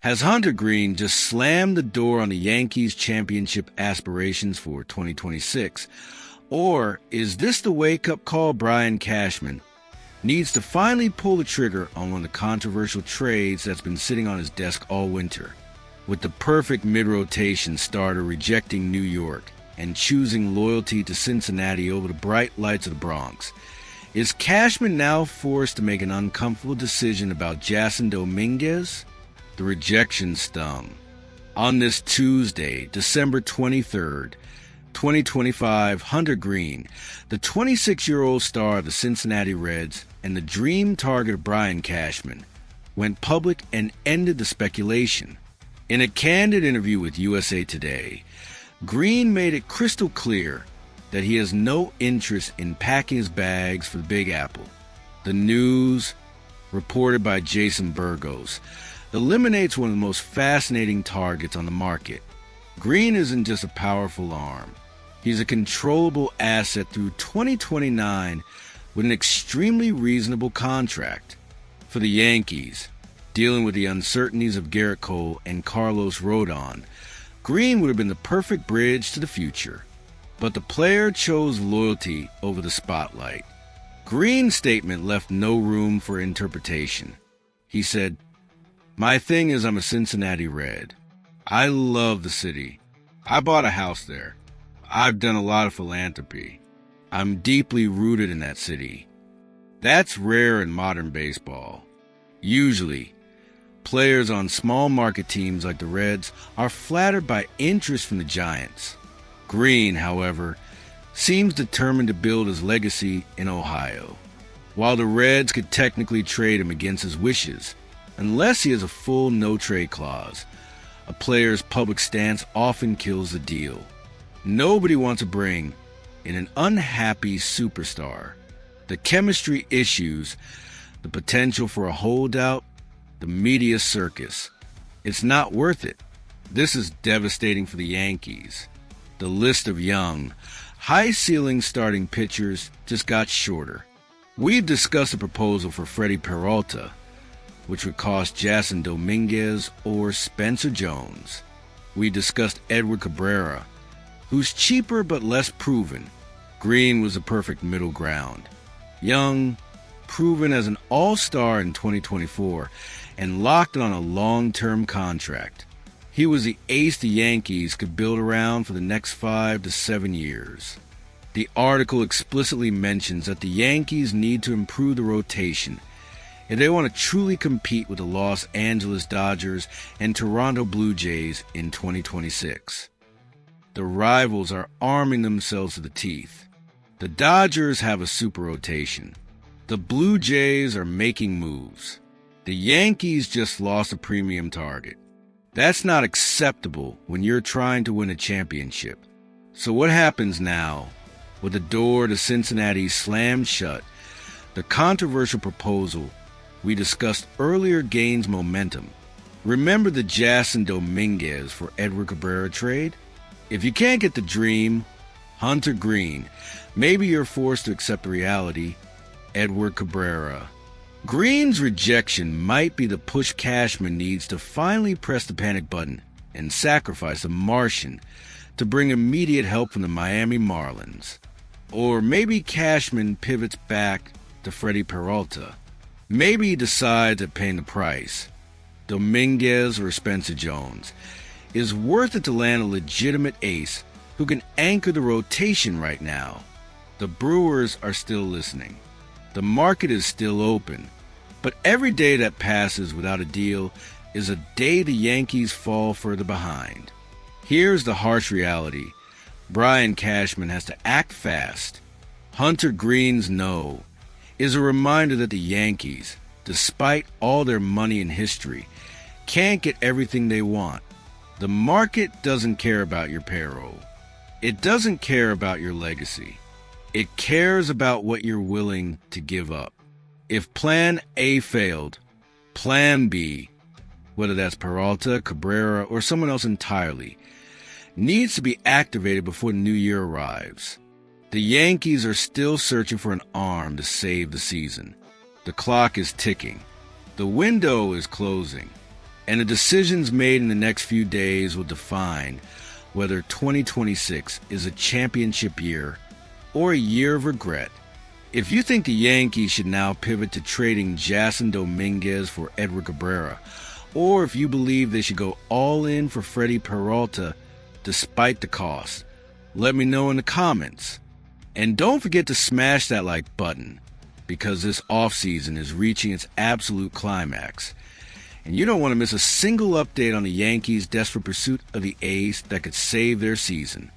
Has Hunter Greene just slammed the door on the Yankees' championship aspirations for 2026? Or is this the wake-up call Brian Cashman needs to finally pull the trigger on one of the controversial trades that's been sitting on his desk all winter, with the perfect mid-rotation starter rejecting New York and choosing loyalty to Cincinnati over the bright lights of the Bronx? Is Cashman now forced to make an uncomfortable decision about Jasson Dominguez? The rejection stung. On this Tuesday, December 23rd, 2025, Hunter Greene, the 26-year-old star of the Cincinnati Reds and the dream target of Brian Cashman, went public and ended the speculation. In a candid interview with USA Today, Greene made it crystal clear that he has no interest in packing his bags for the Big Apple. The news, reported by Jason Burgos, eliminates one of the most fascinating targets on the market. Greene isn't just a powerful arm. He's a controllable asset through 2029 with an extremely reasonable contract. For the Yankees, dealing with the uncertainties of Garrett Cole and Carlos Rodon, Greene would have been the perfect bridge to the future. But the player chose loyalty over the spotlight. Greene's statement left no room for interpretation. He said, "My thing is I'm a Cincinnati Red. I love the city. I bought a house there. I've done a lot of philanthropy. I'm deeply rooted in that city. That's rare in modern baseball. Usually, players on small market teams like the Reds are flattered by interest from the Giants." Greene, however, seems determined to build his legacy in Ohio. While the Reds could technically trade him against his wishes, unless he has a full no-trade clause, a player's public stance often kills the deal. Nobody wants to bring in an unhappy superstar. The chemistry issues, the potential for a holdout, the media circus. It's not worth it. This is devastating for the Yankees. The list of young, high-ceiling starting pitchers just got shorter. We've discussed a proposal for Freddie Peralta, which would cost Jasson Dominguez or Spencer Jones. We discussed Edward Cabrera, who's cheaper but less proven. Greene was the perfect middle ground. Young, proven as an all-star in 2024, and locked on a long-term contract. He was the ace the Yankees could build around for the next 5 to 7 years. The article explicitly mentions that the Yankees need to improve the rotation if they want to truly compete with the Los Angeles Dodgers and Toronto Blue Jays in 2026. The rivals are arming themselves to the teeth. The Dodgers have a super rotation. The Blue Jays are making moves. The Yankees just lost a premium target. That's not acceptable when you're trying to win a championship. So what happens now? With the door to Cincinnati slammed shut, the controversial proposal we discussed earlier gains momentum. Remember the Jasson Dominguez for Edward Cabrera trade? If you can't get the dream, Hunter Greene, maybe you're forced to accept the reality, Edward Cabrera. Greene's rejection might be the push Cashman needs to finally press the panic button and sacrifice a Martian to bring immediate help from the Miami Marlins. Or maybe Cashman pivots back to Freddie Peralta. Maybe he decides at paying the price, Dominguez or Spencer Jones, is worth it to land a legitimate ace who can anchor the rotation right now. The Brewers are still listening. The market is still open. But every day that passes without a deal is a day the Yankees fall further behind. Here's the harsh reality. Brian Cashman has to act fast. Hunter Greene's no is a reminder that the Yankees, despite all their money and history, can't get everything they want. The market doesn't care about your payroll. It doesn't care about your legacy. It cares about what you're willing to give up. If Plan A failed, Plan B, whether that's Peralta, Cabrera, or someone else entirely, needs to be activated before the new year arrives. The Yankees are still searching for an arm to save the season. The clock is ticking. The window is closing. And the decisions made in the next few days will define whether 2026 is a championship year or a year of regret. If you think the Yankees should now pivot to trading Jason Dominguez for Edward Cabrera, or if you believe they should go all in for Freddie Peralta despite the cost, let me know in the comments. And don't forget to smash that like button, because this offseason is reaching its absolute climax. And you don't want to miss a single update on the Yankees' desperate pursuit of the ace that could save their season.